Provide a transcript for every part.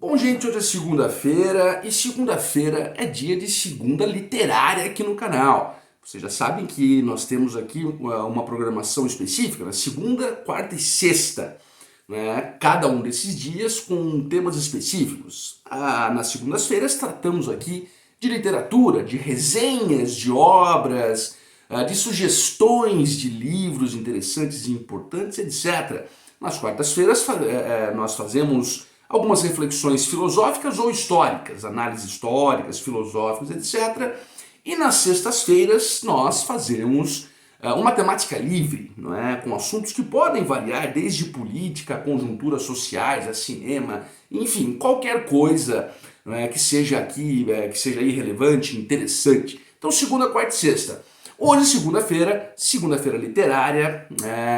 Bom, gente, hoje é segunda-feira e segunda-feira é dia de segunda literária aqui no canal. Vocês já sabem que nós temos aqui uma programação específica, na segunda, quarta e sexta, né? Cada um desses dias com temas específicos. Nas segundas-feiras tratamos aqui de literatura, de resenhas de obras, de sugestões de livros interessantes e importantes, etc. Nas quartas-feiras nós fazemos algumas reflexões filosóficas ou históricas, análises históricas, filosóficas, etc. E nas sextas-feiras nós fazemos uma temática livre, não é? Com assuntos que podem variar desde política, a conjunturas sociais, a cinema, enfim, qualquer coisa, não é, que seja aqui, que seja irrelevante, interessante. Então segunda, quarta e sexta. Hoje, segunda-feira literária,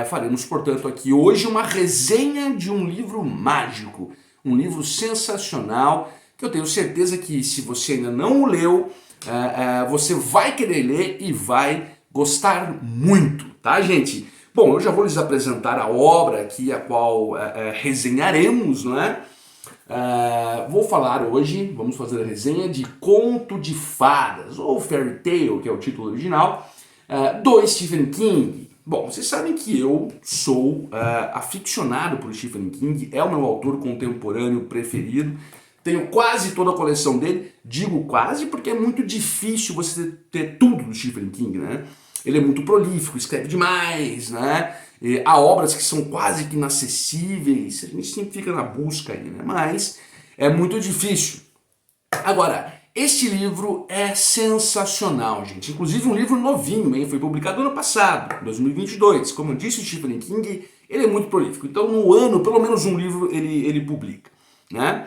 faremos, portanto, aqui hoje uma resenha de um livro mágico, um livro sensacional, que eu tenho certeza que se você ainda não o leu, você vai querer ler e vai gostar muito, tá, gente? Bom, eu já vou lhes apresentar a obra aqui, a qual resenharemos, não é? Vou falar hoje, vamos fazer a resenha de Conto de Fadas, ou Fairy Tale, que é o título original, do Stephen King. Bom, vocês sabem que eu sou aficionado por Stephen King, é o meu autor contemporâneo preferido, tenho quase toda a coleção dele, digo quase porque é muito difícil você ter tudo do Stephen King, né? Ele é muito prolífico, escreve demais, né? E há obras que são quase que inacessíveis, a gente sempre fica na busca aí, né? Mas é muito difícil. Agora, este livro é sensacional, gente. Inclusive um livro novinho, hein? Foi publicado ano passado, 2022. Como eu disse, o Stephen King, ele é muito prolífico. Então no ano, pelo menos um livro ele publica, né?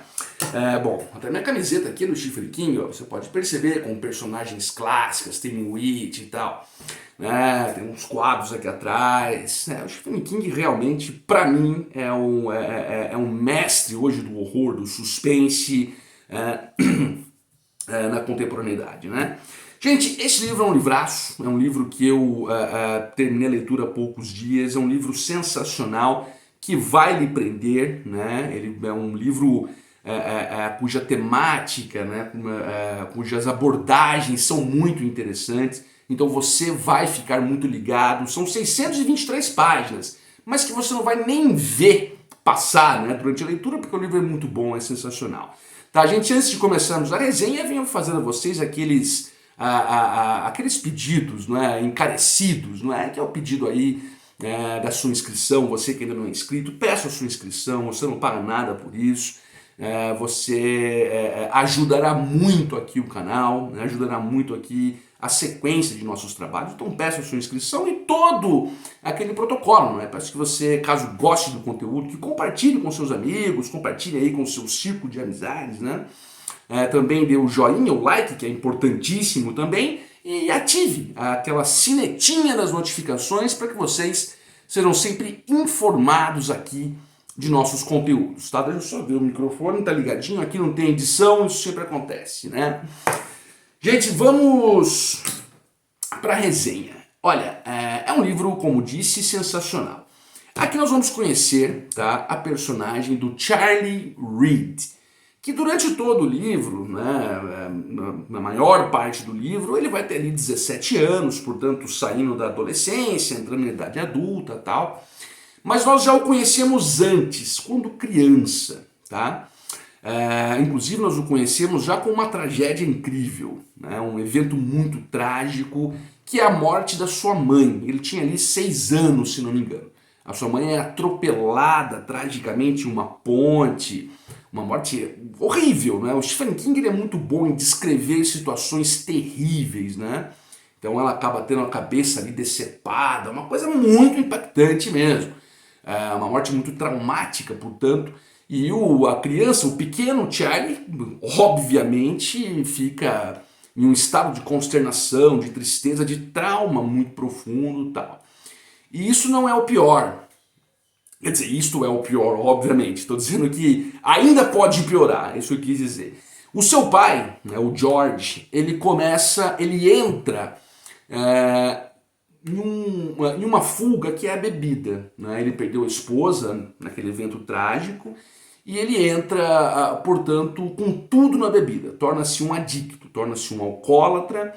Bom, até minha camiseta aqui do Stephen King, ó, você pode perceber com personagens clássicas, tem o It e tal, né? Tem uns quadros aqui atrás. O Stephen King realmente, pra mim, é um mestre hoje do horror, do suspense, na contemporaneidade, né? Gente, esse livro é um livraço, é um livro que eu terminei a leitura há poucos dias, é um livro sensacional que vai lhe prender, né? Ele é um livro cuja temática, né, cujas abordagens são muito interessantes, então você vai ficar muito ligado. São 623 páginas, mas que você não vai nem ver passar, né, durante a leitura, porque o livro é muito bom, é sensacional. Tá, gente, antes de começarmos a resenha, venho fazendo a vocês aqueles pedidos, não é, encarecidos, não é, que é o pedido aí da sua inscrição. Você que ainda não é inscrito, peça a sua inscrição, você não paga nada por isso. Você ajudará muito aqui o canal, né, ajudará muito aqui a sequência de nossos trabalhos. Então peça a sua inscrição e todo aquele protocolo, né? Peço que você, caso goste do conteúdo, que compartilhe com seus amigos, compartilhe aí com o seu círculo de amizades, né? Também dê o joinha, o like, que é importantíssimo também, e ative aquela sinetinha das notificações para que vocês serão sempre informados aqui de nossos conteúdos, tá? Deixa eu só ver o microfone, tá ligadinho, aqui não tem edição, isso sempre acontece, né? Gente, vamos para a resenha. Olha, é um livro, como disse, sensacional. Aqui nós vamos conhecer, tá, a personagem do Charlie Reed, que durante todo o livro, né, na maior parte do livro, ele vai ter ali 17 anos, portanto saindo da adolescência, entrando na idade adulta e tal. Mas nós já o conhecemos antes, quando criança, tá? Inclusive nós o conhecemos já com uma tragédia incrível, né? Um evento muito trágico, que é a morte da sua mãe. Ele tinha ali 6 anos, se não me engano. A sua mãe é atropelada tragicamente em uma ponte, uma morte horrível, né? O Stephen King ele é muito bom em descrever situações terríveis, né? Então ela acaba tendo a cabeça ali decepada, uma coisa muito impactante mesmo. Uma morte muito traumática, portanto, e a criança, o pequeno Charlie, obviamente fica em um estado de consternação, de tristeza, de trauma muito profundo e tal. E isso não é o pior. Quer dizer, isto é o pior, obviamente. Estou dizendo que ainda pode piorar, é isso que eu quis dizer. O seu pai, né, o George, ele entra em uma fuga que é a bebida, né? Ele perdeu a esposa naquele evento trágico e ele entra, portanto, com tudo na bebida, torna-se um adicto, torna-se um alcoólatra,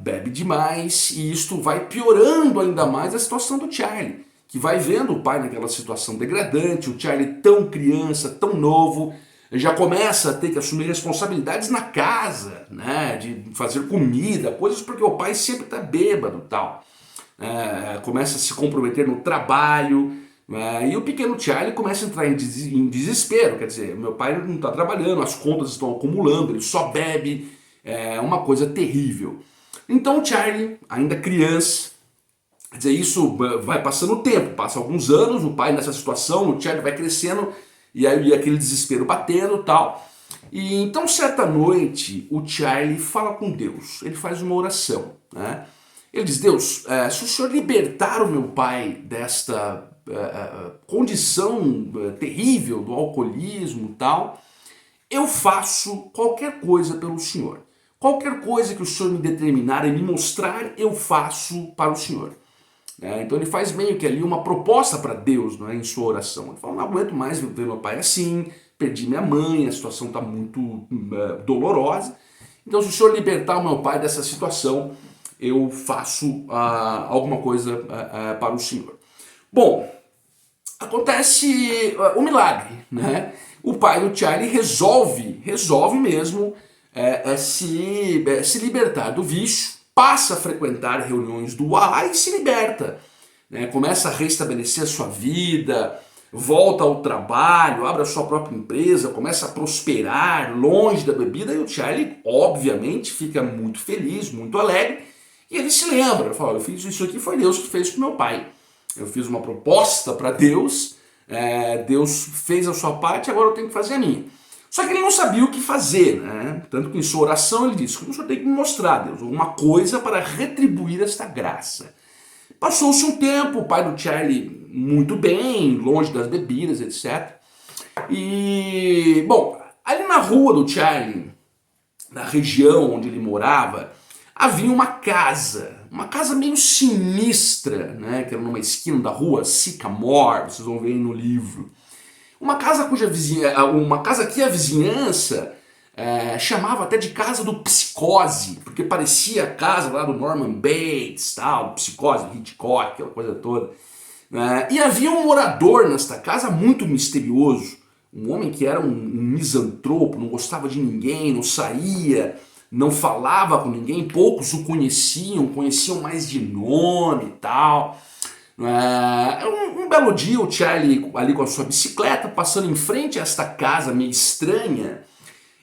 bebe demais, e isto vai piorando ainda mais a situação do Charlie, que vai vendo o pai naquela situação degradante, o Charlie tão criança, tão novo, já começa a ter que assumir responsabilidades na casa, né, de fazer comida, coisas porque o pai sempre está bêbado e tal. Começa a se comprometer no trabalho, e o pequeno Charlie começa a entrar em desespero, quer dizer, meu pai não está trabalhando, as contas estão acumulando, ele só bebe, é uma coisa terrível. Então o Charlie, ainda criança, quer dizer, isso vai passando o tempo, passa alguns anos, o pai nessa situação, o Charlie vai crescendo, e aí aquele desespero batendo e tal. E então certa noite o Charlie fala com Deus, ele faz uma oração, né? Ele diz, Deus, se o Senhor libertar o meu pai desta condição terrível do alcoolismo e tal, eu faço qualquer coisa pelo Senhor. Qualquer coisa que o Senhor me determinar e me mostrar, eu faço para o Senhor. Então ele faz meio que ali uma proposta para Deus, em sua oração. Ele fala, não aguento mais ver meu pai assim, perdi minha mãe, a situação está muito dolorosa. Então se o Senhor libertar o meu pai dessa situação, eu faço alguma coisa para o Senhor. Bom, acontece um milagre, né? O pai do Charlie resolve mesmo se libertar do vício, passa a frequentar reuniões do AA e se liberta, né? Começa a restabelecer a sua vida, volta ao trabalho, abre a sua própria empresa, começa a prosperar longe da bebida, e o Charlie obviamente fica muito feliz, muito alegre, e ele se lembra, ele fala, eu fiz isso aqui, foi Deus que fez com meu pai. Eu fiz uma proposta para Deus, Deus fez a sua parte, agora eu tenho que fazer a minha. Só que ele não sabia o que fazer, né? Tanto que em sua oração ele disse, o senhor tem que me mostrar, Deus, alguma coisa para retribuir esta graça. Passou-se um tempo, o pai do Charlie muito bem, longe das bebidas, etc. E, bom, ali na rua do Charlie, na região onde ele morava, havia uma casa meio sinistra, né, que era numa esquina da rua Sycamore, vocês vão ver aí no livro. Uma casa que a vizinhança chamava até de casa do Psicose, porque parecia a casa lá do Norman Bates, tal, do Psicose, do Hitchcock, aquela coisa toda. E havia um morador nesta casa muito misterioso, um homem que era um misantropo, não gostava de ninguém, não saía, não falava com ninguém, poucos o conheciam mais de nome e tal. Um belo dia o Charlie ali com a sua bicicleta, passando em frente a esta casa meio estranha,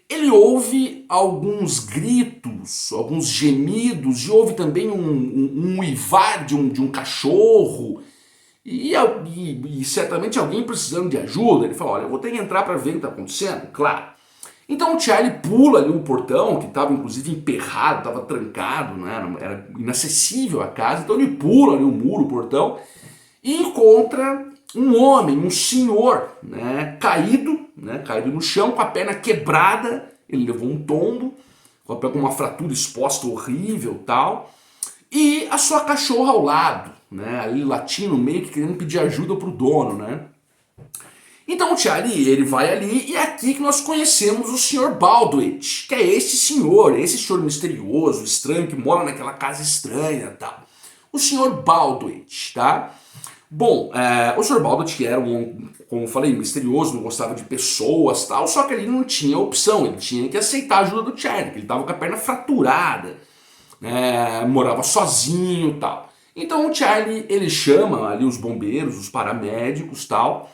ele ouve alguns gritos, alguns gemidos, e ouve também um uivar de um cachorro, e certamente alguém precisando de ajuda. Ele fala, olha, eu vou ter que entrar para ver o que está acontecendo, claro. Então o Charlie pula ali o portão, que estava inclusive emperrado, estava trancado, né? Era inacessível a casa, então ele pula ali o muro, o portão, e encontra um homem, um senhor, né? Caído no chão, com a perna quebrada, ele levou um tombo, com uma fratura exposta horrível e tal, e a sua cachorra ao lado, né? Ali latindo, meio que querendo pedir ajuda pro dono, né? Então o Charlie, ele vai ali, e é aqui que nós conhecemos o Sr. Baldwin, que é esse senhor misterioso, estranho, que mora naquela casa estranha e tal. O Sr. Baldwin, tá? Bom, o Sr. Baldwin, que era como eu falei, misterioso, não gostava de pessoas e tal, só que ele não tinha opção, ele tinha que aceitar a ajuda do Charlie, que ele tava com a perna fraturada, morava sozinho e tal. Então o Charlie, ele chama ali os bombeiros, os paramédicos e tal,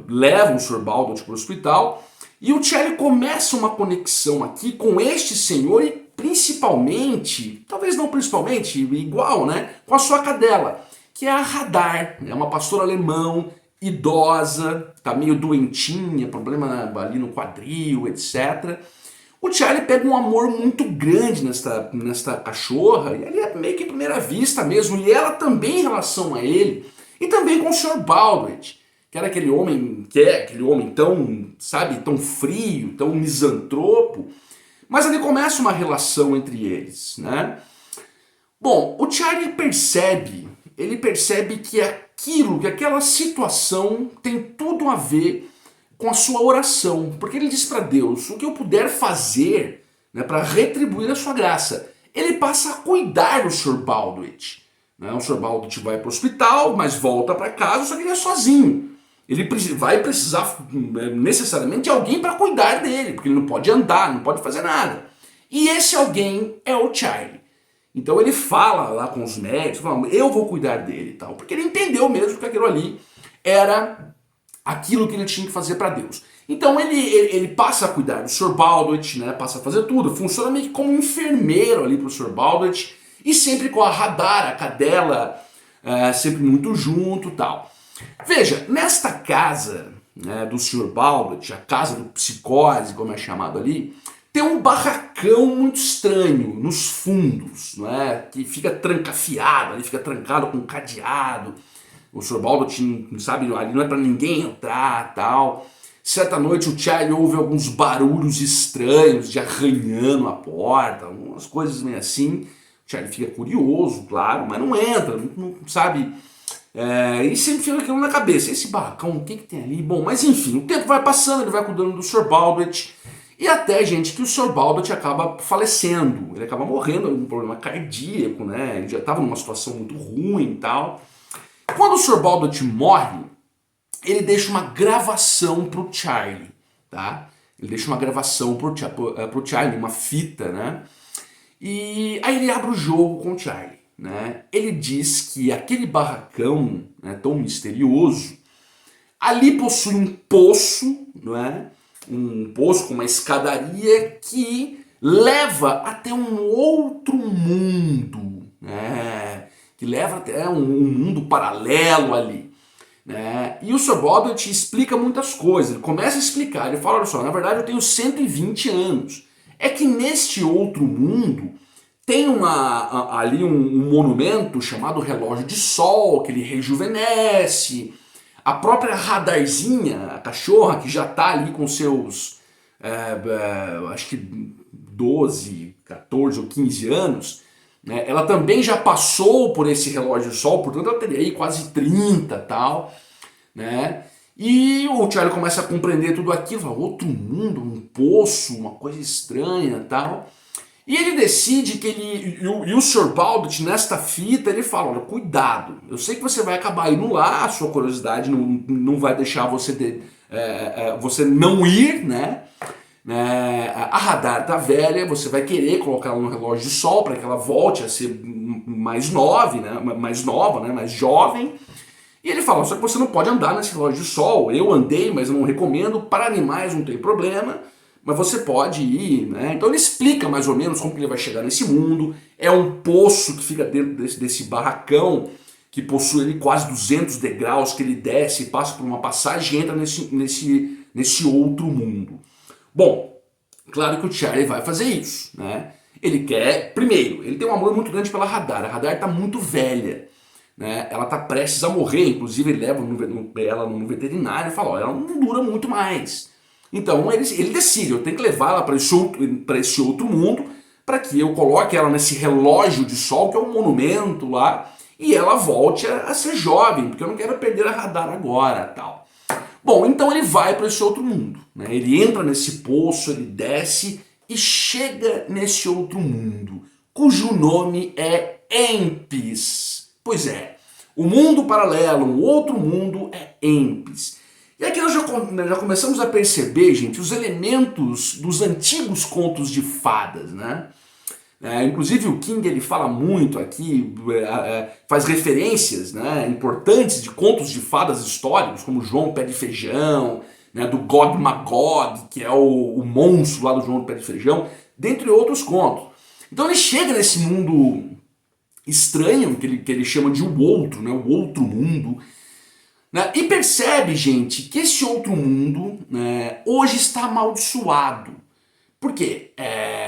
levam o Sr. Baldwin para o hospital, e o Charlie começa uma conexão aqui com este senhor e principalmente, talvez não principalmente, igual, né, com a sua cadela, que é a Radar, é uma pastora alemão, idosa, tá meio doentinha, problema ali no quadril, etc. O Charlie pega um amor muito grande nesta cachorra, e ali é meio que à primeira vista mesmo, e ela também em relação a ele, e também com o Sr. Baldwin, que era aquele homem tão, sabe, tão frio, tão misantropo, mas ali começa uma relação entre eles, né? Bom, o Charlie percebe que aquela situação tem tudo a ver com a sua oração, porque ele diz para Deus: o que eu puder fazer, né, para retribuir a sua graça. Ele passa a cuidar do Sr. Baldwin. Né? O Sr. Baldwin vai para o hospital, mas volta para casa, só que ele é sozinho. Ele vai precisar necessariamente de alguém para cuidar dele, porque ele não pode andar, não pode fazer nada. E esse alguém é o Charlie. Então ele fala lá com os médicos, fala, eu vou cuidar dele e tal, porque ele entendeu mesmo que aquilo ali era aquilo que ele tinha que fazer para Deus. Então ele passa a cuidar do Sr. Baldwin, né, passa a fazer tudo, funciona meio que como um enfermeiro ali pro Sr. Baldwin, e sempre com a Radar, a cadela, sempre muito junto e tal. Veja, nesta casa, né, do Sr. Baldwin, a casa do psicose, como é chamado ali, tem um barracão muito estranho nos fundos, né, que fica trancafiado, ali fica trancado com um cadeado. O Sr. Baldwin, sabe, ali não é para ninguém entrar, tal. Certa noite o Charlie ouve alguns barulhos estranhos de arranhando a porta, umas coisas meio assim. O Charlie fica curioso, claro, mas não entra, não sabe. E sempre fica aquilo na cabeça, esse barracão, o que tem ali? Bom, mas enfim, o tempo vai passando, ele vai cuidando do Sr. Baldwin, e até, gente, que o Sr. Baldwin acaba falecendo, ele acaba morrendo de um problema cardíaco, né? Ele já estava numa situação muito ruim e tal. Quando o Sr. Baldwin morre, ele deixa uma gravação pro Charlie, tá? Ele deixa uma gravação pro Charlie, uma fita, né? E aí ele abre o jogo com o Charlie, né? Ele diz que aquele barracão, né, tão misterioso, ali possui um poço, não é? Um poço com uma escadaria que leva até um outro mundo, né? Que leva até um mundo paralelo ali. Né? E o Sr. Baldwin te explica muitas coisas, ele começa a explicar, ele fala, olha só, na verdade eu tenho 120 anos. É que neste outro mundo tem ali um monumento chamado Relógio de Sol, que ele rejuvenesce. A própria Radarzinha, a cachorra que já está ali com seus, acho que 12, 14 ou 15 anos, né, ela também já passou por esse relógio de sol, portanto ela teria aí quase 30 e tal, né? E o Charlie começa a compreender tudo aquilo, fala, outro mundo, um poço, uma coisa estranha e tal. E ele decide que e o Sr. Baldwin, nesta fita, ele fala, olha, cuidado, eu sei que você vai acabar indo lá, a sua curiosidade não vai deixar você, você não ir, né? A Radar tá velha, você vai querer colocar ela no relógio de sol para que ela volte a ser mais nova, né? Mais jovem. E ele fala, só que você não pode andar nesse relógio de sol, eu andei, mas eu não recomendo, para animais não tem problema, mas você pode ir, né? Então ele explica mais ou menos como que ele vai chegar nesse mundo. É um poço que fica dentro desse barracão, que possui ali quase 200 degraus, que ele desce, passa por uma passagem e entra nesse outro mundo. Bom, claro que o Charlie vai fazer isso, né? Ele quer, primeiro, ele tem um amor muito grande pela Radar. A Radar está muito velha, né? Ela está prestes a morrer, inclusive ele leva ela no veterinário e fala, ó, ela não dura muito mais. Então ele decide, eu tenho que levar ela para esse outro mundo, para que eu coloque ela nesse relógio de sol, que é um monumento lá, e ela volte a ser jovem, porque eu não quero perder a Radar agora, tal. Bom, então ele vai para esse outro mundo, né? Ele entra nesse poço, ele desce e chega nesse outro mundo, cujo nome é Empis. Pois é, o mundo paralelo, um outro mundo é Empis. E aqui nós já começamos a perceber, gente, os elementos dos antigos contos de fadas, né? Inclusive o King ele fala muito aqui, faz referências, né, importantes de contos de fadas históricos, como João Pé de Feijão, né, do Gog Magog, que é o monstro lá do João Pé de Feijão, dentre outros contos. Então ele chega nesse mundo estranho, que ele chama de o outro, né, o outro mundo, né, e percebe, gente, que esse outro mundo, né, hoje está amaldiçoado. Por quê?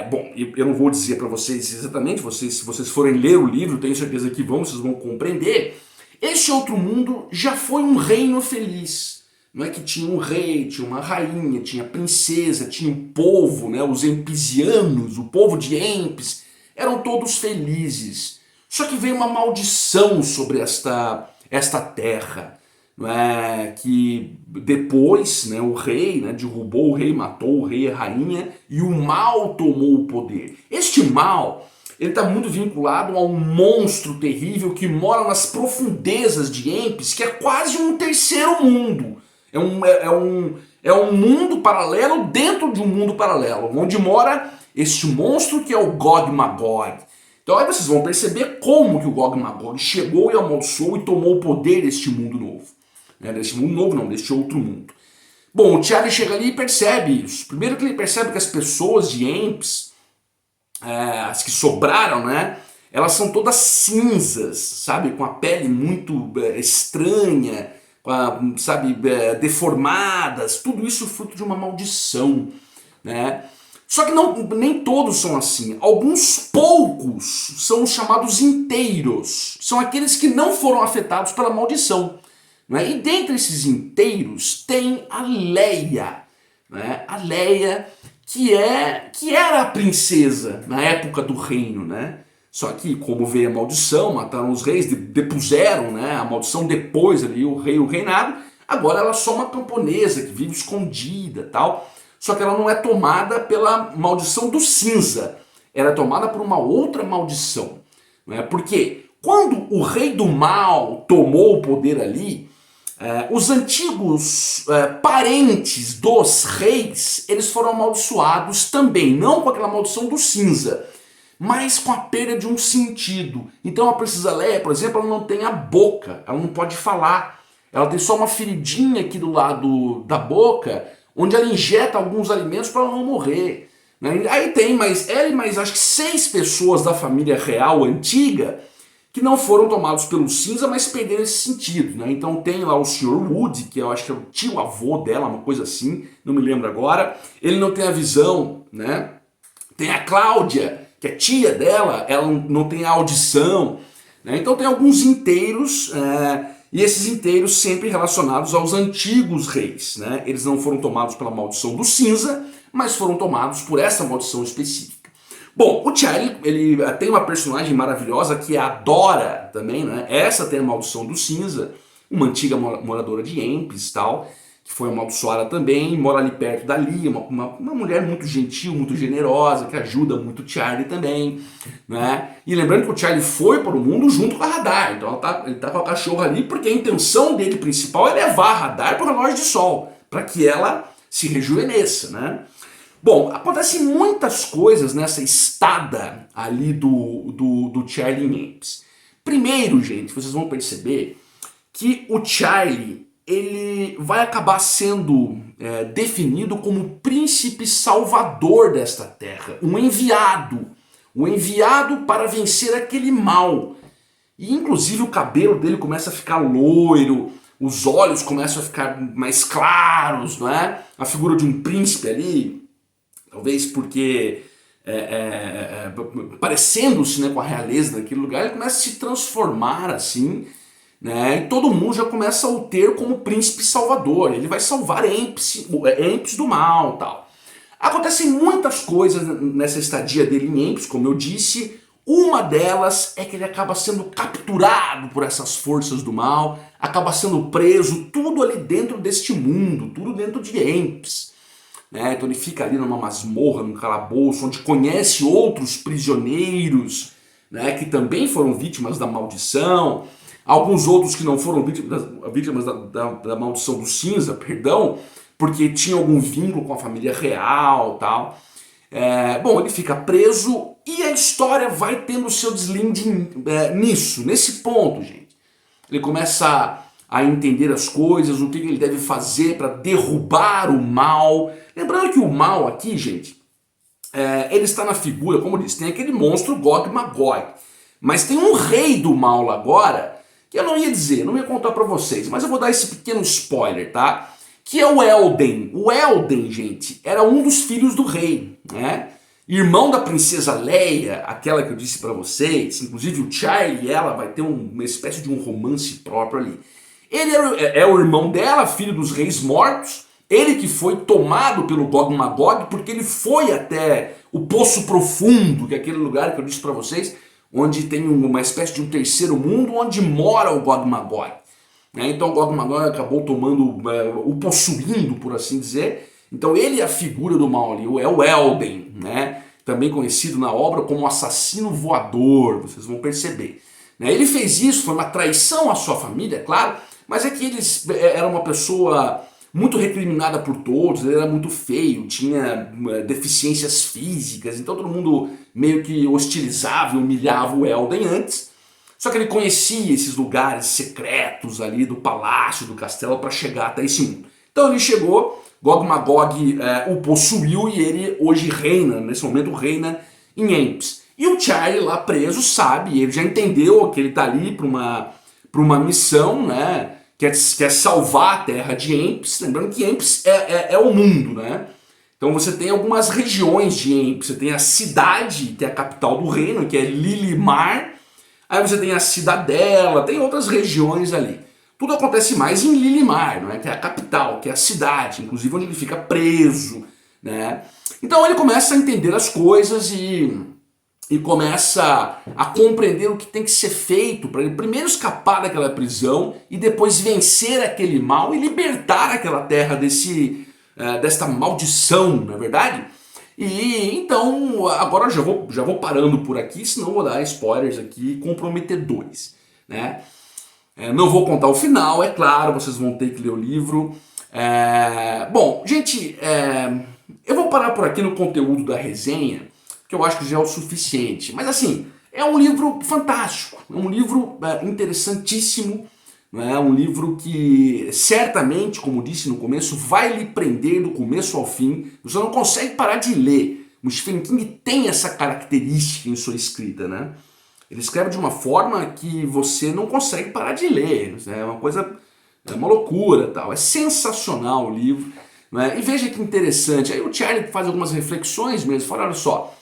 Bom, eu não vou dizer para vocês exatamente, se vocês forem ler o livro, tenho certeza que vocês vão compreender. Esse outro mundo já foi um reino feliz. Não é que tinha um rei, tinha uma rainha, tinha princesa, tinha um povo, né, os empisianos, o povo de Empis, eram todos felizes. Só que veio uma maldição sobre esta terra. não é, que depois, né, o rei, né, derrubou o rei, matou o rei e a rainha, e o mal tomou o poder. Este mal, ele está muito vinculado a um monstro terrível que mora nas profundezas de Empis, que é quase um terceiro mundo. É um mundo paralelo dentro de um mundo paralelo, onde mora este monstro que é o Gog Magog. Então aí vocês vão perceber como que o Gog Magog chegou e amaldiçoou e tomou o poder deste mundo novo. Deste mundo novo não, deste outro mundo. Bom, o Charlie chega ali e percebe isso. Primeiro que ele percebe que as pessoas de Empis, as que sobraram, né, elas são todas cinzas, sabe, com a pele muito estranha, sabe, deformadas, tudo isso fruto de uma maldição, né? Só que nem todos são assim. Alguns poucos são os chamados inteiros. São aqueles que não foram afetados pela maldição. Né? E dentre esses inteiros tem a Leia. Né? A Leia, que era a princesa na época do reino. Né? Só que, como veio a maldição, mataram os reis, depuseram, né, a maldição depois ali, o rei e o reinado, agora ela é só uma camponesa que vive escondida e tal. Só que ela não é tomada pela maldição do cinza, ela é tomada por uma outra maldição. Né? Porque quando o rei do mal tomou o poder ali, os antigos parentes dos reis, eles foram amaldiçoados também, não com aquela maldição do cinza, mas com a perda de um sentido. Então a princesa Leia, por exemplo, ela não tem a boca, ela não pode falar, ela tem só uma feridinha aqui do lado da boca, onde ela injeta alguns alimentos para ela não morrer. Né? Aí tem ela e mais acho que 6 pessoas da família real antiga que não foram tomados pelo cinza, mas perderam esse sentido. Né? Então tem lá o Sr. Wood, que eu acho que é o tio-avô dela, uma coisa assim, não me lembro agora. Ele não tem a visão, né? Tem a Cláudia, que é tia dela, ela não tem a audição. Né? Então tem alguns inteiros... E esses inteiros sempre relacionados aos antigos reis. Né? Eles não foram tomados pela maldição do cinza, mas foram tomados por essa maldição específica. Bom, o Charlie, ele tem uma personagem maravilhosa que é a Dora também, né? Essa tem a maldição do cinza, uma antiga moradora de Empis e tal, que foi amaldiçoada também, mora ali perto dali, uma mulher muito gentil, muito generosa, que ajuda muito o Charlie também, né? E lembrando que o Charlie foi para o mundo junto com a Radar, então ele tá com a cachorra ali porque a intenção dele principal é levar a Radar para o relógio de sol, para que ela se rejuvenesça, né? Bom, acontecem muitas coisas nessa estada ali do Charlie em Empis. Primeiro, gente, vocês vão perceber que o Charlie, ele vai acabar sendo definido como o príncipe salvador desta terra, um enviado para vencer aquele mal. E inclusive o cabelo dele começa a ficar loiro, os olhos começam a ficar mais claros, não é? A figura de um príncipe ali, talvez porque parecendo-se, né, com a realeza daquele lugar, ele começa a se transformar assim, né, e todo mundo já começa a o ter como príncipe salvador. Ele vai salvar Empis do mal, tal. Acontecem muitas coisas nessa estadia dele em Empis, como eu disse. Uma delas é que ele acaba sendo capturado por essas forças do mal, acaba sendo preso, tudo ali dentro deste mundo, tudo dentro de Empis. Né? Então ele fica ali numa masmorra, num calabouço, onde conhece outros prisioneiros, né, que também foram vítimas da maldição. Alguns outros que não foram vítimas da maldição do cinza, perdão, porque tinham algum vínculo com a família real e tal. Bom, ele fica preso e a história vai tendo o seu deslinde nesse ponto, gente. Ele começa a entender as coisas, o que ele deve fazer para derrubar o mal. Lembrando que o mal aqui, gente, ele está na figura, como eu disse, tem aquele monstro Gog Magog. Mas tem um rei do mal lá agora, que eu não ia dizer, não ia contar pra vocês, mas eu vou dar esse pequeno spoiler, tá? Que é o Elden. O Elden, gente, era um dos filhos do rei, né? Irmão da princesa Leia, aquela que eu disse pra vocês, inclusive o Charlie e ela vai ter uma espécie de um romance próprio ali. Ele é o irmão dela, filho dos reis mortos, ele que foi tomado pelo Gog Magog, porque ele foi até o Poço Profundo, que é aquele lugar que eu disse pra vocês, onde tem uma espécie de um terceiro mundo, onde mora o Gog Magog. né? Então Gog Magog acabou tomando, o possuindo, por assim dizer. Então ele é a figura do mal ali, é o Elden, né? Também conhecido na obra como assassino voador, vocês vão perceber. Né? Ele fez isso, foi uma traição à sua família, é claro, mas é que ele era uma pessoa muito recriminada por todos, ele era muito feio, tinha deficiências físicas, então todo mundo meio que hostilizava e humilhava o Elden antes. Só que ele conhecia esses lugares secretos ali do palácio, do castelo, para chegar até esse mundo. Então ele chegou, Gog Magog o possuiu e ele hoje reina, nesse momento reina em Empis. E o Charlie lá preso sabe, ele já entendeu que ele está ali para uma missão, né? Quer salvar a terra de Empis, lembrando que Empis é o mundo, né? Então você tem algumas regiões de Empis, você tem a cidade, que é a capital do reino, que é Lilimar, aí você tem a cidadela, tem outras regiões ali. Tudo acontece mais em Lilimar, não é? Que é a capital, que é a cidade, inclusive onde ele fica preso, né? Então ele começa a entender as coisas e começa a compreender o que tem que ser feito para ele primeiro escapar daquela prisão e depois vencer aquele mal e libertar aquela terra desta maldição, não é verdade? E então, agora eu já vou parando por aqui, senão vou dar spoilers aqui comprometedores, né? Não vou contar o final, é claro, vocês vão ter que ler o livro. Bom, gente, eu vou parar por aqui no conteúdo da resenha, que eu acho que já é o suficiente. Mas assim, é um livro fantástico, é um livro interessantíssimo, né? Um livro que certamente, como disse no começo, vai lhe prender do começo ao fim. Você não consegue parar de ler. O Stephen King tem essa característica em sua escrita, né? Ele escreve de uma forma que você não consegue parar de ler. É uma coisa, é uma loucura, tal. É sensacional o livro, né? E veja que interessante. Aí o Charlie faz algumas reflexões mesmo. Fala, olha só.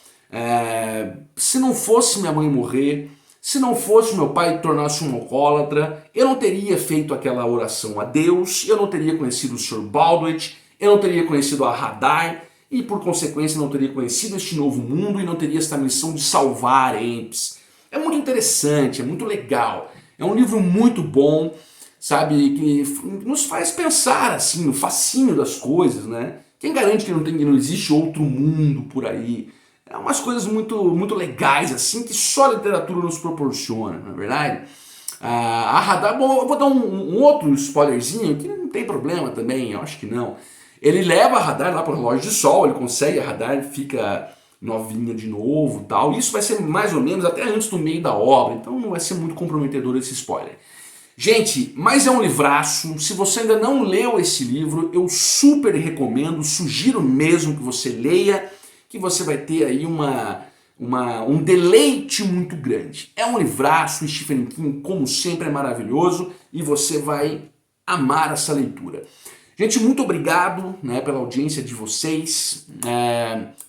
Se não fosse minha mãe morrer, se não fosse meu pai tornar-se um alcoólatra, eu não teria feito aquela oração a Deus, eu não teria conhecido o Sr. Baldwin, eu não teria conhecido a Hadar e por consequência não teria conhecido este novo mundo e não teria esta missão de salvar Empis. É muito interessante, é muito legal, é um livro muito bom, sabe, que nos faz pensar assim, no fascínio das coisas, né? Quem garante que não existe outro mundo por aí? É umas coisas muito, muito legais, assim, que só a literatura nos proporciona, não é verdade? A Hadar, bom, eu vou dar um outro spoilerzinho, que não tem problema também, eu acho que não. Ele leva a Hadar lá para o relógio de sol, ele consegue, a Hadar fica novinha de novo tal. Isso vai ser mais ou menos até antes do meio da obra, então não vai ser muito comprometedor esse spoiler. Gente, mas é um livraço, se você ainda não leu esse livro, eu super recomendo, sugiro mesmo que você leia, que você vai ter aí um deleite muito grande. É um livraço, o Stephen King, como sempre, é maravilhoso e você vai amar essa leitura. Gente, muito obrigado, né, pela audiência de vocês.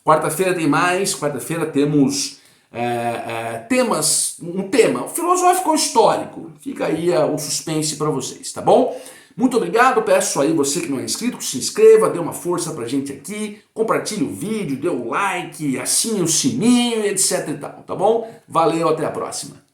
Quarta-feira tem mais, quarta-feira temos um tema filosófico ou histórico. Fica aí o suspense para vocês, tá bom? Muito obrigado, peço aí você que não é inscrito, que se inscreva, dê uma força pra gente aqui, compartilhe o vídeo, dê o like, assine o sininho, etc e tal, tá bom? Valeu, até a próxima.